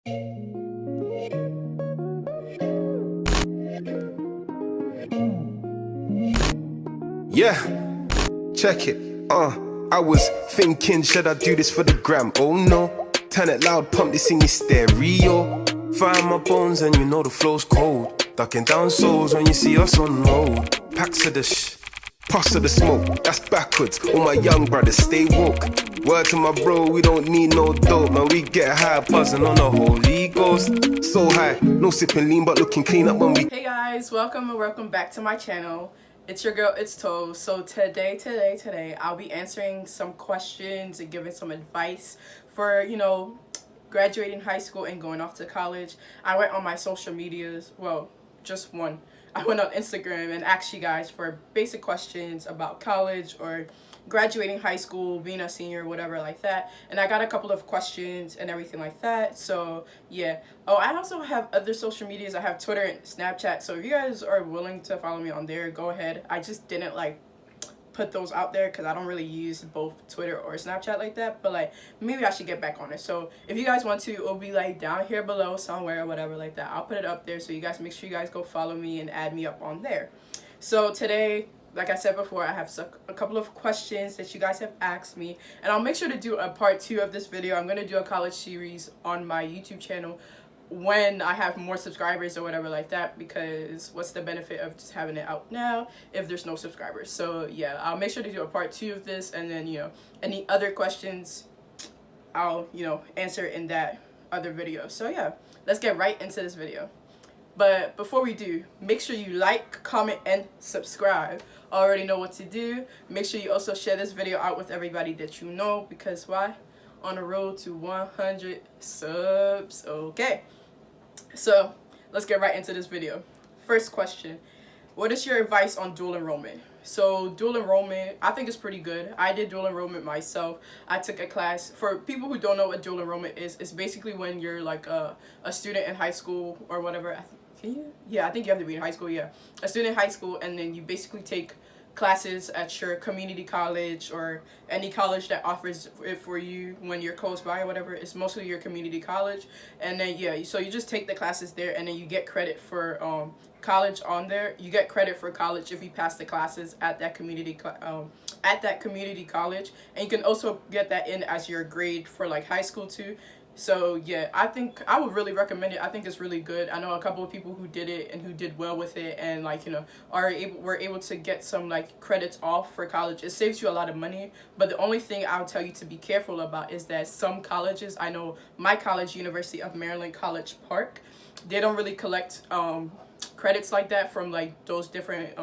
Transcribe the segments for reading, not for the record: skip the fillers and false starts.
Yeah, check it. I was thinking, should I do this for the gram? Oh no, turn it loud, pump this in your stereo. Fire my bones and you know the flow's cold. Ducking down souls when you see us on road. Packs of the puffs of the smoke, that's backwards. All my young brothers stay woke. Word to my bro, we don't need no dope, man. We get high, buzzing on the Holy Ghost. So high, no sipping lean, but looking clean up when we. Hey guys, welcome back to my channel. It's your girl, it's Toe. So today, I'll be answering some questions and giving some advice for, graduating high school and going off to college. I went on my social medias, well, just one. I went on Instagram and asked you guys for basic questions about college or graduating high school, being a senior, whatever like that. And I got a couple of questions and everything like that. So yeah. Oh, I also have other social medias. I have Twitter and Snapchat. So if you guys are willing to follow me on there, go ahead. I just didn't put those out there because I don't really use both Twitter or Snapchat like that, but maybe I should get back on it. So if you guys want to, it'll be down here below somewhere or whatever like that. I'll put it up there, so you guys make sure you guys go follow me and add me up on there. So today, like I said before, I have a couple of questions that you guys have asked me, and I'll make sure to do a part 2 of this video. I'm going to do a college series on my YouTube channel when I have more subscribers or whatever like that, because what's the benefit of just having it out now if there's no subscribers? So yeah, I'll make sure to do a part 2 of this, and then any other questions I'll answer in that other video. So yeah, let's get right into this video. But before we do, make sure you like, comment, and subscribe. Already know what to do. Make sure you also share this video out with everybody that you know, because why? On the road to 100 subs. Okay, so let's get right into this video. First question: what is your advice on dual enrollment? So dual enrollment, I think, is pretty good. I did dual enrollment myself. I took a class. For people who don't know what dual enrollment is, it's basically when you're a student in high school or whatever. Can you? Yeah, I think you have to be in high school. Yeah, a student in high school, and then you basically take classes at your community college or any college that offers it for you when you're close by or whatever. It's mostly your community college, and then yeah, so you just take the classes there, and then you get credit for college on there. You get credit for college if you pass the classes at that community college, and you can also get that in as your grade for high school too. So yeah, I think I would really recommend it. I think it's really good. I know a couple of people who did it and who did well with it, and were able to get some credits off for college. It saves you a lot of money, but the only thing I'll tell you to be careful about is that some colleges, I know my college, University of Maryland College Park, they don't really collect credits like that from those different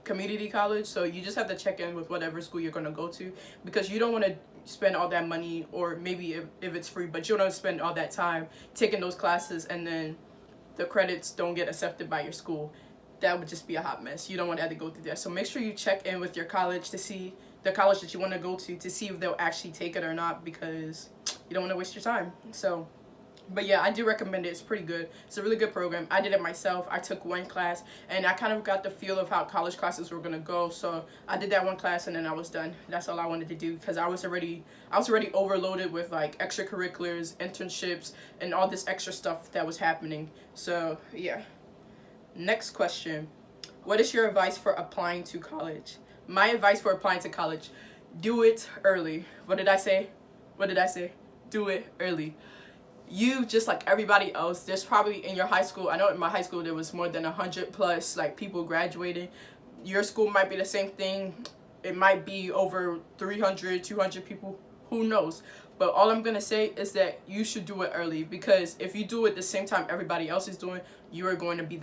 community college. So you just have to check in with whatever school you're going to go to, because you don't want to spend all that money, or maybe if it's free, but you don't spend all that time taking those classes and then the credits don't get accepted by your school. That would just be a hot mess. You don't want to have to go through that. So make sure you check in with your college to see the college that you want to go to see if they'll actually take it or not, because you don't want to waste your time. So but yeah, I do recommend it. It's pretty good. It's a really good program. I did it myself. I took one class, and I kind of got the feel of how college classes were gonna go. So I did that one class, and then I was done. That's all I wanted to do, because I was already overloaded with extracurriculars, internships, and all this extra stuff that was happening. So yeah. Next question: what is your advice for applying to college? My advice for applying to college: do it early. What did I say? Do it early. You, just like everybody else, there's probably in your high school, I know in my high school there was more than 100 plus people graduating. Your school might be the same thing. It might be over 300, 200 people, who knows. But all I'm gonna say is that you should do it early, because if you do it the same time everybody else is doing, you're going to be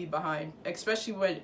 behind, especially when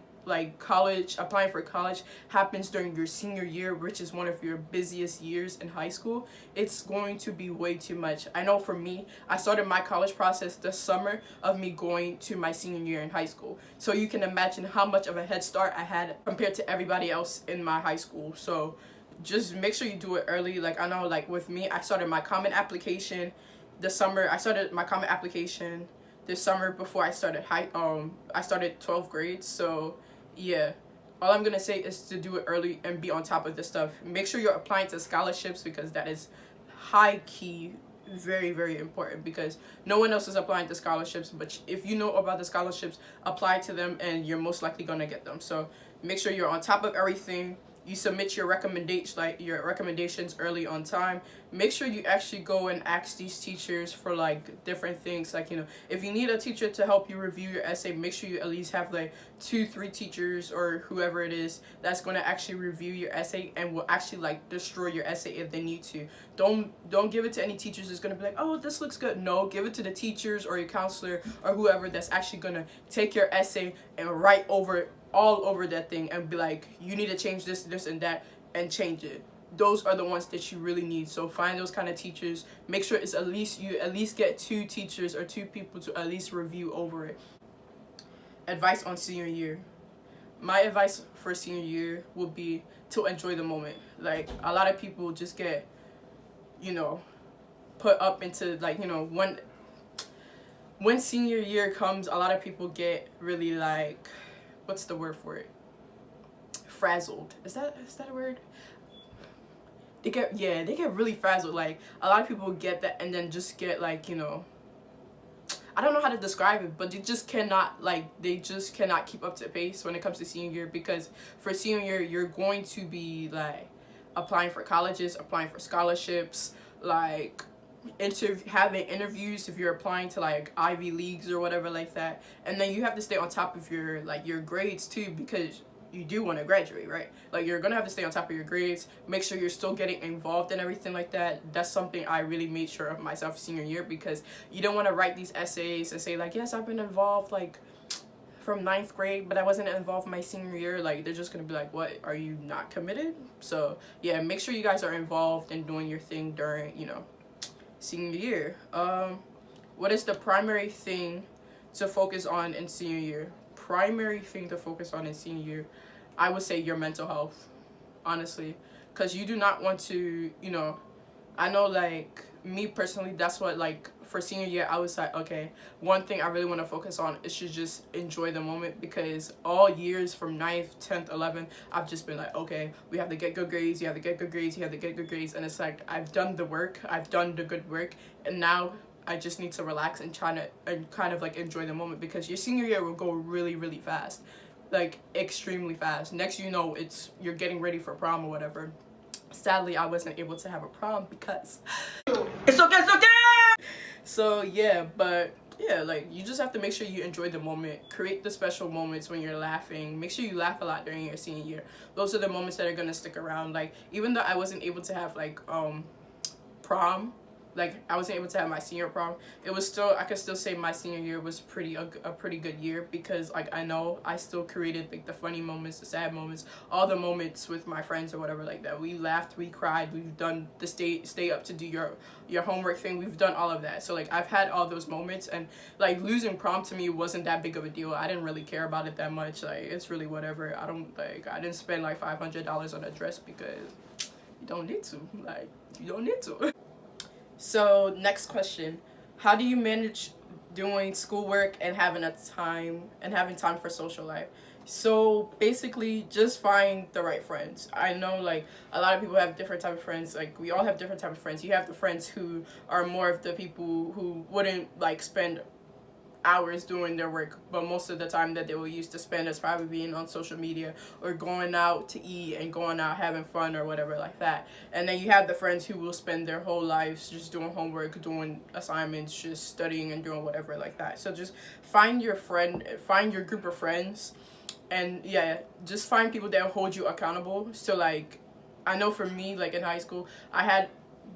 applying for college happens during your senior year, which is one of your busiest years in high school. It's going to be way too much. I know for me, I started my college process the summer of me going to my senior year in high school. So you can imagine how much of a head start I had compared to everybody else in my high school. So just make sure you do it early. I know with me, I started my common application this summer. I started my common application this summer before I started I started 12th grade. So yeah, all I'm gonna say is to do it early and be on top of this stuff. Make sure you're applying to scholarships, because that is high key very, very important, because no one else is applying to scholarships, but if you know about the scholarships, apply to them and you're most likely going to get them. So make sure you're on top of everything. You submit your recommendations early on time. Make sure you actually go and ask these teachers for like different things. Like, if you need a teacher to help you review your essay, make sure you at least have like 2-3 teachers or whoever it is that's going to actually review your essay and will actually like destroy your essay if they need to. Don't give it to any teachers that's going to be like, oh, this looks good. No, give it to the teachers or your counselor or whoever that's actually going to take your essay and write over all over that thing and be like, you need to change this, this, and that, and change it. Those are the ones that you really need. So find those kind of teachers. Make sure it's at least get 2 teachers or 2 people to at least review over it. Advice on senior year. My advice for senior year would be to enjoy the moment. Like, a lot of people just get, put up into like, when senior year comes, a lot of people get really like, what's the word for it? Frazzled. Is that a word? They get really frazzled. Like, a lot of people get that and then just get like, I don't know how to describe it, but they just cannot keep up to pace when it comes to senior year, because for senior year you're going to be like applying for colleges, applying for scholarships, like having interviews if you're applying to like Ivy Leagues or whatever like that. And then you have to stay on top of your grades too, because you do want to graduate, right? Like, you're gonna have to stay on top of your grades, make sure you're still getting involved in everything like that. That's something I really made sure of myself senior year, because you don't want to write these essays and say like, yes, I've been involved like from 9th grade, but I wasn't involved my senior year. Like, they're just gonna be like, what, are you not committed? So yeah, make sure you guys are involved and doing your thing during senior year. What is the primary thing to focus on in senior year? Primary thing to focus on in senior year, I would say your mental health, honestly, because you do not want to, I know, like, me personally, that's what, like, for senior year, I was like, okay, one thing I really want to focus on is to just enjoy the moment, because all years from 9th, 10th, 11th, I've just been like, okay, we have to get good grades, you have to get good grades, you have to get good grades, and it's like, I've done the work, I've done the good work, and now I just need to relax and kind of like enjoy the moment, because your senior year will go really, really fast, like extremely fast. Next, you're getting ready for prom or whatever. Sadly, I wasn't able to have a prom because it's okay. So yeah, but yeah, like, you just have to make sure you enjoy the moment, create the special moments when you're laughing. Make sure you laugh a lot during your senior year. Those are the moments that are gonna stick around. Like, even though I wasn't able to have like prom, like, I wasn't able to have my senior prom, I could still say my senior year was a pretty good year, because like, I know I still created like the funny moments, the sad moments, all the moments with my friends or whatever like that. We laughed, we cried, we've done the stay up to do your homework thing, we've done all of that. So like, I've had all those moments, and like, losing prom to me wasn't that big of a deal. I didn't really care about it that much. Like, it's really whatever. I didn't spend like $500 on a dress, because you don't need to. So next question, how do you manage doing schoolwork and having time for social life? So basically, just find the right friends. I know, like, a lot of people have different type of friends. Like, we all have different type of friends. You have the friends who are more of the people who wouldn't like spend hours doing their work, but most of the time that they will use to spend is probably being on social media or going out to eat and going out having fun or whatever like that. And then you have the friends who will spend their whole lives just doing homework, doing assignments, just studying and doing whatever like that. So just find your group of friends, and yeah, just find people that hold you accountable. So like, I know for me, like in high school, I had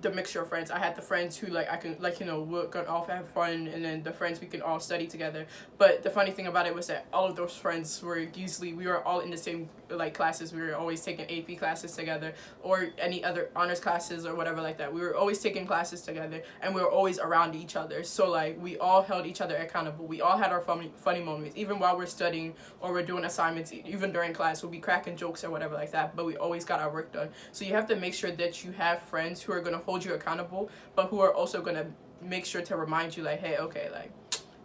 the mixture of friends. I had the friends who like I can we could all have fun, and then the friends we can all study together. But the funny thing about it was that all of those friends were we were all in the same like classes. We were always taking AP classes together, or any other honors classes or whatever like that. We were always taking classes together, and we were always around each other. So like, we all held each other accountable. We all had our funny moments, even while we're studying or we're doing assignments. Even during class, we'll be cracking jokes or whatever like that. But we always got our work done. So you have to make sure that you have friends who are gonna hold you accountable, but who are also gonna make sure to remind you like, hey, okay, like,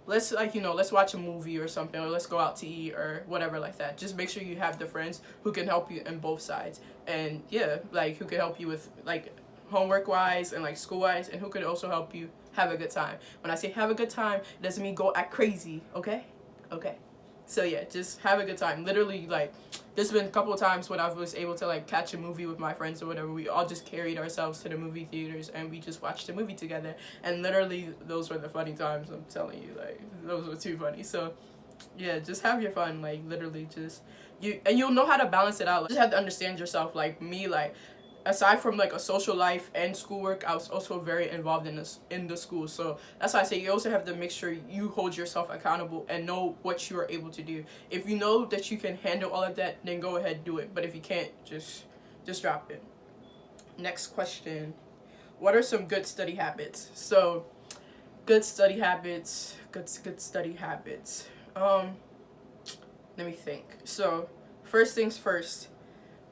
let's let's watch a movie or something, or let's go out to eat or whatever like that. Just make sure you have the friends who can help you in both sides, and yeah, like, who can help you with like homework wise and like school wise, and who could also help you have a good time. When I say have a good time, it doesn't mean go act crazy, okay? Okay. So yeah, just have a good time. Literally, like, there's been a couple of times when I was able to like catch a movie with my friends or whatever. We all just carried ourselves to the movie theaters and we just watched a movie together. And literally, those were the funny times. I'm telling you, like, those were too funny. So yeah, just have your fun. Like, literally, just you'll know how to balance it out. Like, just have to understand yourself. Like me, like, aside from like a social life and schoolwork, I was also very involved in the school. So that's why I say you also have to make sure you hold yourself accountable and know what you are able to do. If you know that you can handle all of that, then go ahead, do it. But if you can't, just drop it. Next question. What are some good study habits? So good study habits. Let me think. So first things first,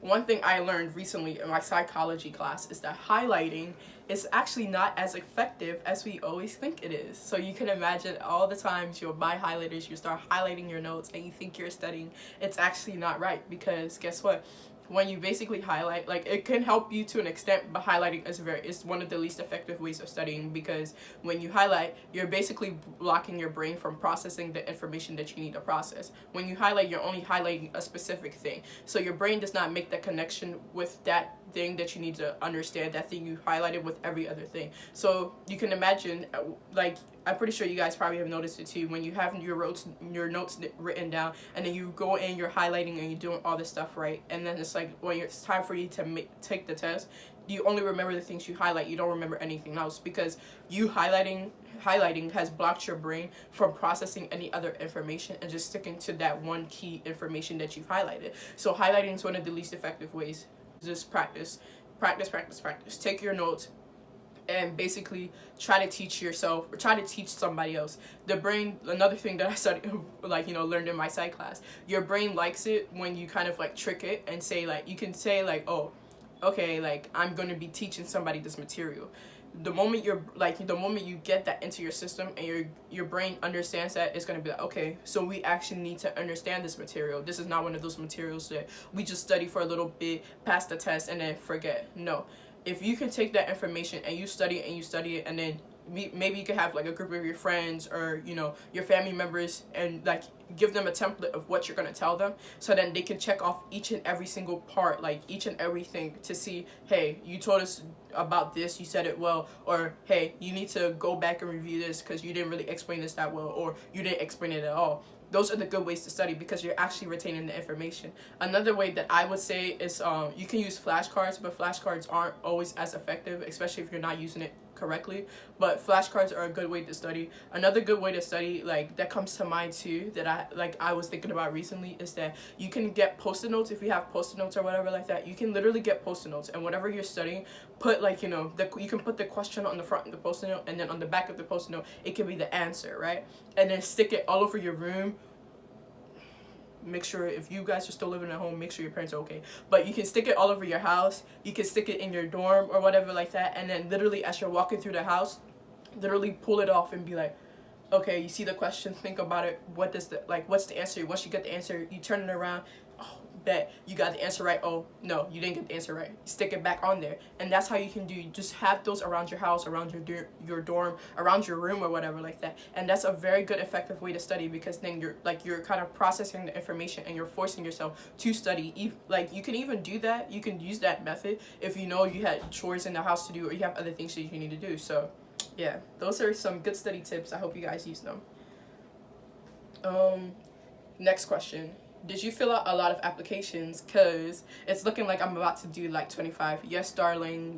one thing I learned recently in my psychology class is that highlighting is actually not as effective as we always think it is. So you can imagine all the times you'll buy highlighters, you start highlighting your notes and you think you're studying. It's actually not right, because guess what? When you basically highlight, like, it can help you to an extent, but highlighting is one of the least effective ways of studying, because when you highlight, you're basically blocking your brain from processing the information that you need to process. When you highlight, you're only highlighting a specific thing, so your brain does not make that connection with that thing that you need to understand, that thing you highlighted, with every other thing. So you can imagine, like, I'm pretty sure you guys probably have noticed it too, when you have your notes written down, and then you go in, you're highlighting and you're doing all this stuff, right? And then it's like when it's time for you to take the test, you only remember the things you highlight. You don't remember anything else, because you highlighting has blocked your brain from processing any other information and just sticking to that one key information that you've highlighted. So highlighting is one of the least effective ways. Just practice. Take your notes and basically try to teach yourself or try to teach somebody else. The brain, another thing that I studied, like, learned in my psych class, your brain likes it when you kind of like trick it and say, like, you can say like, oh, okay, like, I'm going to be teaching somebody this material. The moment you get that into your system and your brain understands that, it's going to be like, okay, so we actually need to understand this material. This is not one of those materials that we just study for a little bit, pass the test, and then forget. No. If you can take that information and you study it, and then maybe you could have like a group of your friends or your family members, and like give them a template of what you're going to tell them, so then they can check off each and every single part, like each and everything, to see, hey, you told us about this, you said it well, or hey, you need to go back and review this because you didn't really explain this that well, or you didn't explain it at all. Those are the good ways to study, because you're actually retaining the information. Another way that I would say is you can use flashcards, but flashcards aren't always as effective, especially if you're not using it correctly. But flashcards are a good way to study. Another good way to study, like, that comes to mind too, that I was thinking about recently, is that you can get post-it notes. If you have post-it notes or whatever like that, you can literally get post-it notes, and whatever you're studying, put like you can put the question on the front of the post-it note, and then on the back of the post-it note it can be the answer, right? And then stick it all over your room. Make sure, if you guys are still living at home, make sure your parents are okay. But you can stick it all over your house. You can stick it in your dorm or whatever like that. And then literally as you're walking through the house, literally pull it off and be like, okay, you see the question, think about it. What's the answer? Once you get the answer, you turn it around. Oh, bet you got the answer right. Oh, no, you didn't get the answer right. Stick it back on there. And that's how you can do. Just have those around your house, around your dorm, around your room or whatever like that. And that's a very good, effective way to study, because then you're kind of processing the information and you're forcing yourself to study. Like, you can even do that. You can use that method if you know you had chores in the house to do, or you have other things that you need to do. So yeah, those are some good study tips. I hope you guys use them. Next question. Did you fill out a lot of applications? Because it's looking like I'm about to do like 25. Yes, darling,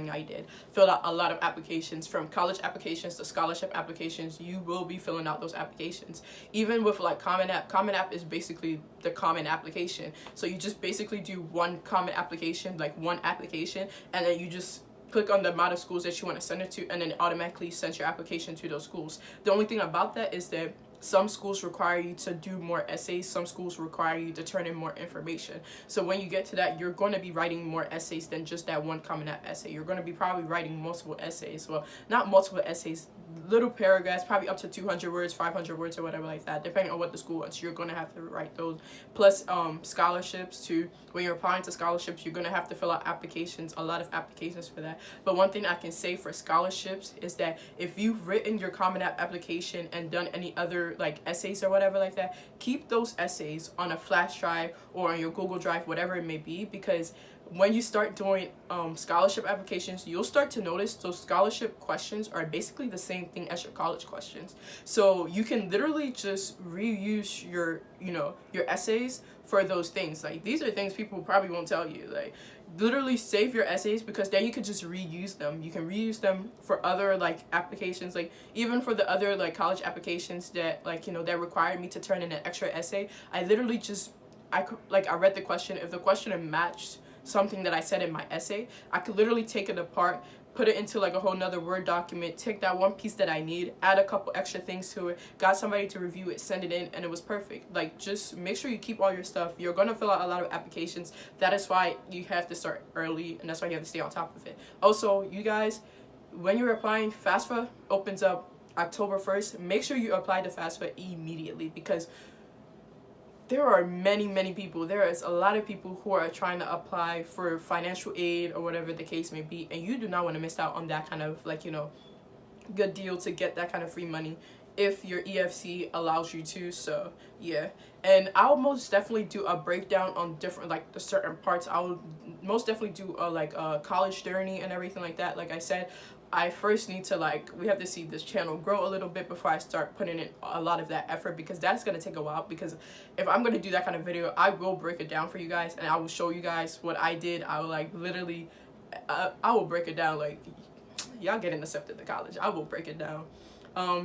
I did. Filled out a lot of applications, from college applications to scholarship applications. You will be filling out those applications. Even with like Common App. Common App is basically the common application. So you just basically do one common application, like one application, and then you just click on the amount of schools that you want to send it to, and then it automatically sends your application to those schools. The only thing about that is that some schools require you to do more essays, some schools require you to turn in more information. So when you get to that, you're going to be writing more essays than just that one Common App essay. You're going to be probably writing multiple essays. Well, not multiple essays, little paragraphs, probably up to 200 words, 500 words, or whatever like that, depending on what the school wants. You're going to have to write those. Plus scholarships too. When you're applying to scholarships, you're going to have to fill out applications, a lot of applications for that. But one thing I can say for scholarships is that if you've written your Common App application and done any other like essays or whatever like that, keep those essays on a flash drive or on your Google Drive, whatever it may be, because when you start doing scholarship applications, you'll start to notice those scholarship questions are basically the same thing as your college questions. So you can literally just reuse your, your essays for those things. Like, these are things people probably won't tell you. Like, literally save your essays, because then you could just reuse them. You can reuse them for other like applications, like even for the other like college applications that like, that required me to turn in an extra essay. I literally just, I read the question. If the question matched something that I said in my essay, I could literally take it apart, put it into like a whole nother Word document, take that one piece that I need, add a couple extra things to it, got somebody to review it, send it in, and it was perfect. Like, just make sure you keep all your stuff. You're going to fill out a lot of applications. That is why you have to start early, and that's why you have to stay on top of it. Also, you guys, when you're applying, FAFSA opens up October 1st. Make sure you apply to FAFSA immediately, because there are many people. There is a lot of people who are trying to apply for financial aid or whatever the case may be, and you do not want to miss out on that kind of like, good deal to get that kind of free money if your EFC allows you to. So yeah, and I'll most definitely do a breakdown on different like the certain parts. I will most definitely do a college journey and everything like that. Like I said, I first need to we have to see this channel grow a little bit before I start putting in a lot of that effort, because that's going to take a while. Because if I'm going to do that kind of video, I will break it down for you guys, and I will show you guys what I did. I will literally, I will break it down. Like, y'all getting accepted to college, I will break it down.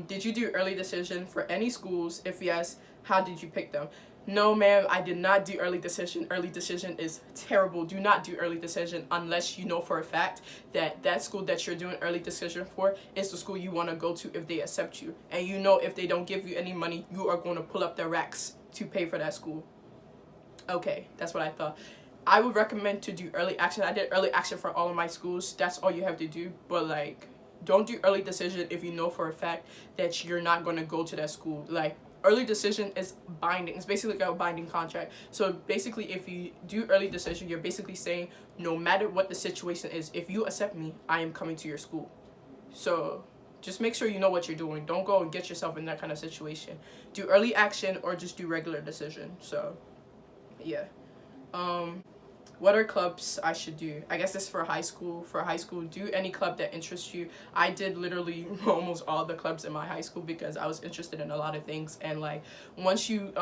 Did you do early decision for any schools? If yes, how did you pick them? No, ma'am, I did not do early decision. Early decision is terrible. Do not do early decision unless you know for a fact that that school that you're doing early decision for is the school you want to go to if they accept you. And if they don't give you any money, you are going to pull up their racks to pay for that school. Okay, that's what I thought. I would recommend to do early action. I did early action for all of my schools. That's all you have to do. But don't do early decision if you know for a fact that you're not going to go to that school. Early decision is binding. It's basically like a binding contract. So basically, if you do early decision, you're basically saying, no matter what the situation is, if you accept me, I am coming to your school. So just make sure you know what you're doing. Don't go and get yourself in that kind of situation. Do early action or just do regular decision. So yeah. What are clubs I should do? I guess this is for high school. For high school, do any club that interests you. I did literally almost all the clubs in my high school because I was interested in a lot of things. And once you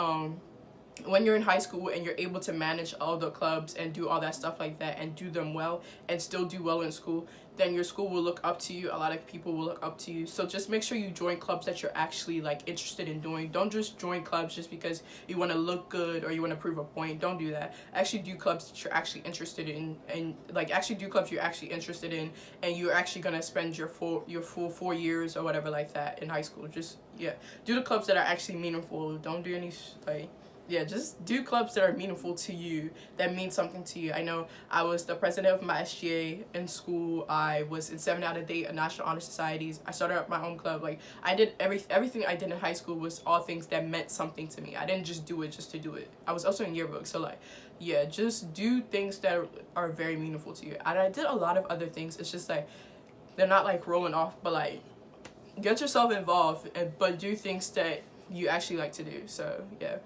when you're in high school and you're able to manage all the clubs and do all that stuff like that and do them well and still do well in school, then your school will look up to you. A lot of people will look up to you. So just make sure you join clubs that you're actually interested in doing. Don't just join clubs just because you want to look good or you want to prove a point. Don't do that. Actually do clubs that you're actually interested in, and actually do clubs you're actually interested in, and you're actually gonna spend your full 4 years or whatever like that in high school. Just do the clubs that are actually meaningful. Don't do any just do clubs that are meaningful to you, that mean something to you. I know I was the president of my SGA in school. I was in 7 out of 8 National Honor Societies. I started up my own club. I did everything I did in high school was all things that meant something to me. I didn't just do it just to do it. I was also in yearbook. So just do things that are very meaningful to you. And I did a lot of other things. It's just they're not rolling off, but get yourself involved, but do things that you actually like to do. So yeah.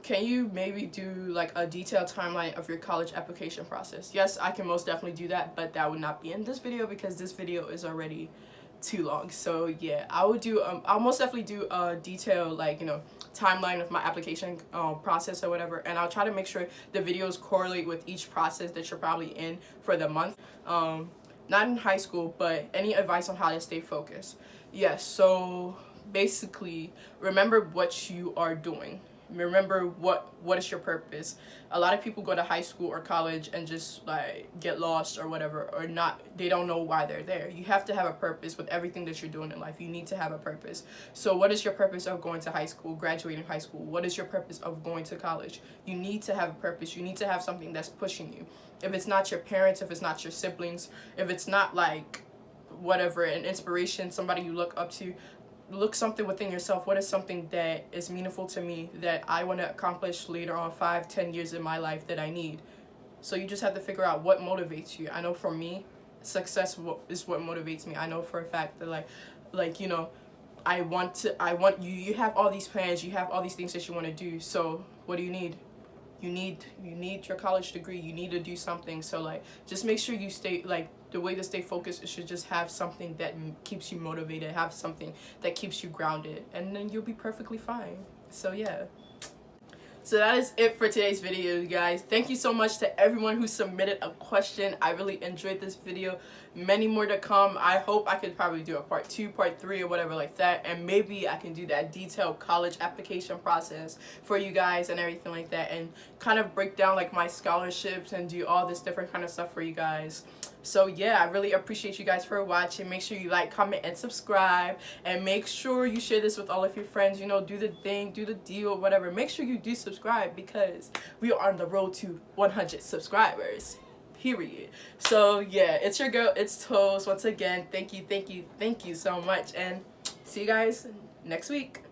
Can you maybe do a detailed timeline of your college application process? Yes, I can most definitely do that, but that would not be in this video because this video is already too long. So yeah, I would do I'll most definitely do a detailed timeline of my application process or whatever, and I'll try to make sure the videos correlate with each process that you're probably in for the month. Not in high school, but any advice on how to stay focused? Yes, so basically remember what you are doing. remember what is your purpose. A lot of people go to high school or college and just like get lost or whatever, or not, they don't know why they're there. You have to have a purpose with everything that you're doing in life. You need to have a purpose. So what is your purpose of going to high school, graduating high school? What is your purpose of going to college? You need to have a purpose. You need to have something that's pushing you. If it's not your parents, if it's not your siblings, if it's not like whatever, an inspiration, somebody you look up to, look something within yourself. What is something that is meaningful to me that I want to accomplish later on, 5-10 years in my life that I need? So you just have to figure out what motivates you. I know for me, success is what motivates me. I know for a fact that like you know, I want you have all these plans, you have all these things that you want to do. So what do you need? You need your college degree. You need to do something. So like, just make sure you stay, like, the way to stay focused is to just have something that keeps you motivated, have something that keeps you grounded, and then you'll be perfectly fine. So yeah. So that is it for today's video, you guys. Thank you so much to everyone who submitted a question. I really enjoyed this video. Many more to come. I hope I could probably do a part 2, part 3, or whatever like that, and maybe I can do that detailed college application process for you guys and everything like that, and kind of break down like my scholarships and do all this different kind of stuff for you guys. So yeah, I really appreciate you guys for watching. Make sure you like, comment, and subscribe, and make sure you share this with all of your friends. You know, do the thing, do the deal, whatever. Make sure you do subscribe, because we are on the road to 100 subscribers, period. So yeah, it's your girl, it's Toast. Once again, thank you so much, and see you guys next week.